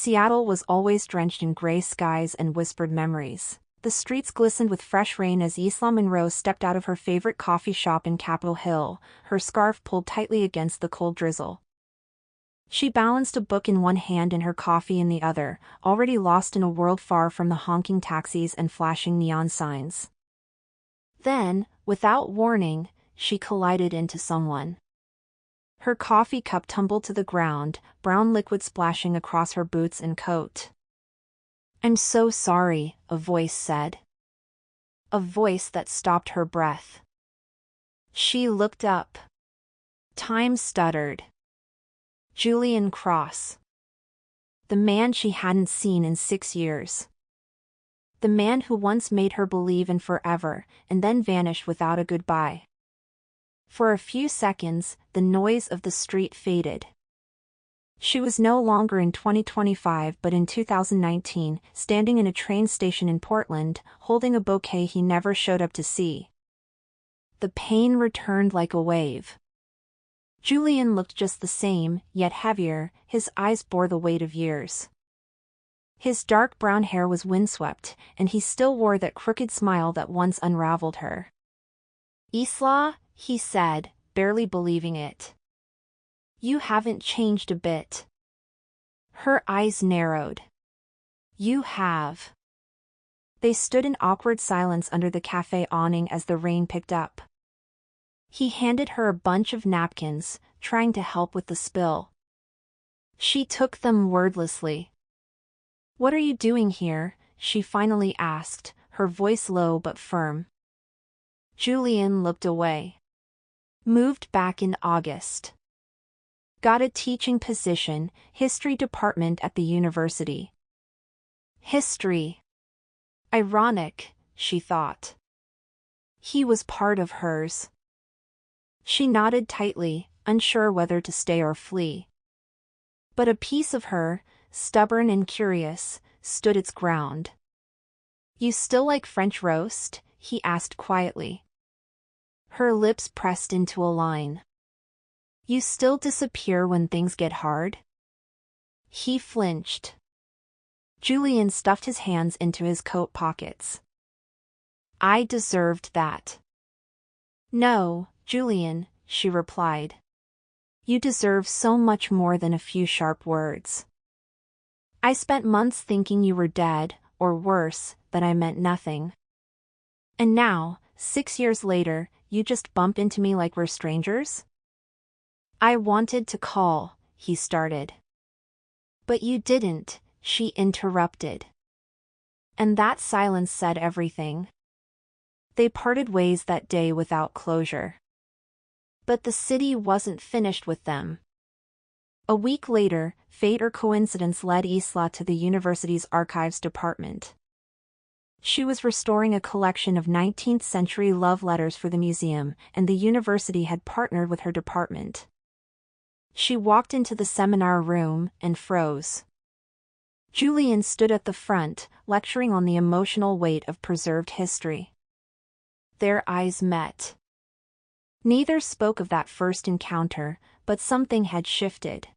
Seattle was always drenched in gray skies and whispered memories. The streets glistened with fresh rain as Isla Monroe stepped out of her favorite coffee shop in Capitol Hill, her scarf pulled tightly against the cold drizzle. She balanced a book in one hand and her coffee in the other, already lost in a world far from the honking taxis and flashing neon signs. Then, without warning, she collided into someone. Her coffee cup tumbled to the ground, brown liquid splashing across her boots and coat. "I'm so sorry," a voice said. A voice that stopped her breath. She looked up. Time stuttered. Julian Cross. The man she hadn't seen in 6 years. The man who once made her believe in forever, and then vanished without a goodbye. For a few seconds, the noise of the street faded. She was no longer in 2025 but in 2019, standing in a train station in Portland, holding a bouquet he never showed up to see. The pain returned like a wave. Julian looked just the same, yet heavier, his eyes bore the weight of years. His dark brown hair was windswept, and he still wore that crooked smile that once unraveled her. "Isla," he said, barely believing it. "You haven't changed a bit." Her eyes narrowed. "You have." They stood in awkward silence under the cafe awning as the rain picked up. He handed her a bunch of napkins, trying to help with the spill. She took them wordlessly. "What are you doing here?" she finally asked, her voice low but firm. Julian looked away. "Moved back in August. Got a teaching position, history department at the university." History. Ironic, she thought. He was part of hers. She nodded tightly, unsure whether to stay or flee. But a piece of her, stubborn and curious, stood its ground. "You still like French roast?" he asked quietly. Her lips pressed into a line. "You still disappear when things get hard?" He flinched. Julian stuffed his hands into his coat pockets. "I deserved that." "No, Julian," she replied. "You deserve so much more than a few sharp words. I spent months thinking you were dead, or worse, that I meant nothing. And now, 6 years later, you just bump into me like we're strangers?" "I wanted to call," he started. "But you didn't," she interrupted. And that silence said everything. They parted ways that day without closure. But the city wasn't finished with them. A week later, fate or coincidence led Isla to the university's archives department. She was restoring a collection of 19th-century love letters for the museum, and the university had partnered with her department. She walked into the seminar room and froze. Julian stood at the front, lecturing on the emotional weight of preserved history. Their eyes met. Neither spoke of that first encounter, but something had shifted.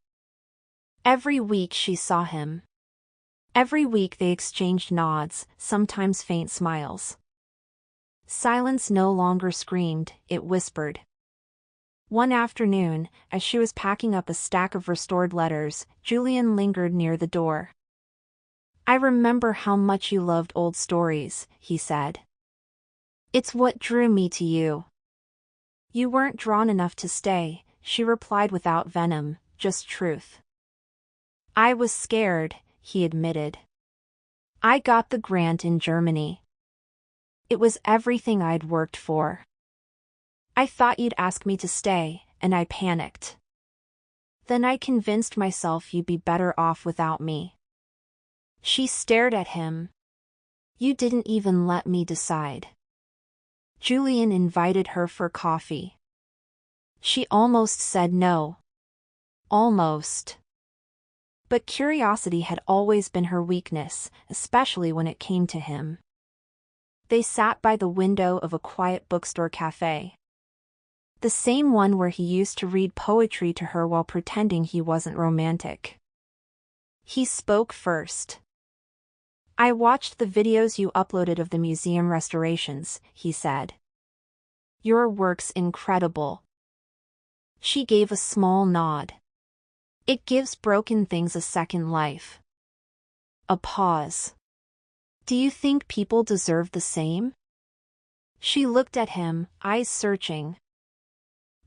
Every week she saw him. Every week they exchanged nods, sometimes faint smiles. Silence no longer screamed, it whispered. One afternoon, as she was packing up a stack of restored letters, Julian lingered near the door. "I remember how much you loved old stories," he said. "It's what drew me to you." "You weren't drawn enough to stay," she replied without venom, just truth. "I was scared," he admitted. "I got the grant in Germany. It was everything I'd worked for. I thought you'd ask me to stay, and I panicked. Then I convinced myself you'd be better off without me." She stared at him. "You didn't even let me decide." Julian invited her for coffee. She almost said no. Almost. But curiosity had always been her weakness, especially when it came to him. They sat by the window of a quiet bookstore cafe. The same one where he used to read poetry to her while pretending he wasn't romantic. He spoke first. I watched the videos you uploaded of the museum restorations, he said. Your work's incredible. She gave a small nod. It gives broken things a second life. A pause. Do you think people deserve the same? She looked at him, eyes searching.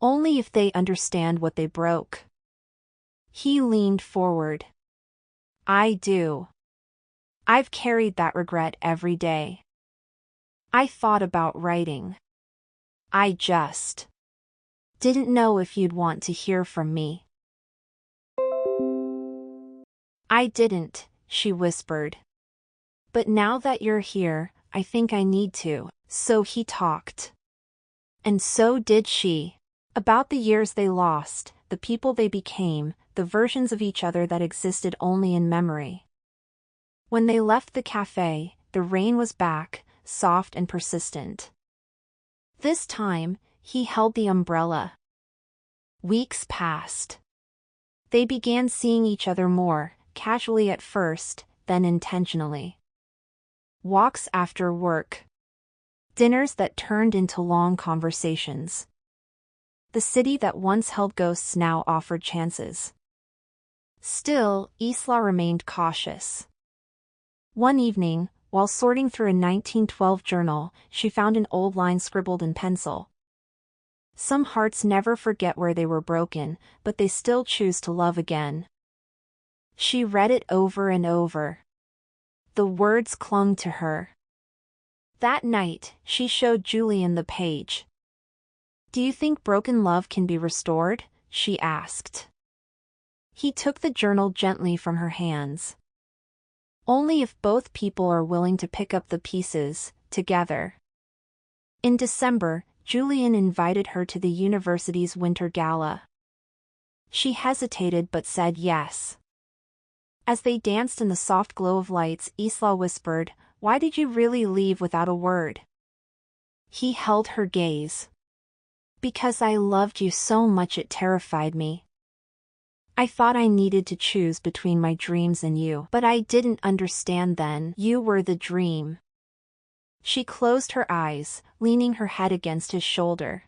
Only if they understand what they broke. He leaned forward. I do. I've carried that regret every day. I thought about writing. I just didn't know if you'd want to hear from me. I didn't, she whispered. But now that you're here, I think I need to. So he talked. And so did she. About the years they lost, the people they became, the versions of each other that existed only in memory. When they left the cafe, the rain was back, soft and persistent. This time, he held the umbrella. Weeks passed. They began seeing each other more, casually at first, then intentionally. Walks after work. Dinners that turned into long conversations. The city that once held ghosts now offered chances. Still, Isla remained cautious. One evening, while sorting through a 1912 journal, she found an old line scribbled in pencil. Some hearts never forget where they were broken, but they still choose to love again. She read it over and over. The words clung to her. That night, she showed Julian the page. Do you think broken love can be restored? She asked. He took the journal gently from her hands. Only if both people are willing to pick up the pieces, together. In December, Julian invited her to the university's winter gala. She hesitated but said yes. As they danced in the soft glow of lights, Isla whispered, "Why did you really leave without a word?" He held her gaze. Because I loved you so much it terrified me. I thought I needed to choose between my dreams and you, but I didn't understand then. You were the dream. She closed her eyes, leaning her head against his shoulder.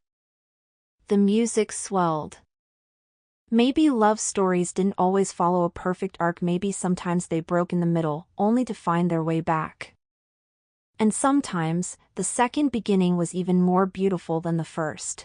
The music swelled. Maybe love stories didn't always follow a perfect arc, maybe sometimes they broke in the middle, only to find their way back. And sometimes, the second beginning was even more beautiful than the first.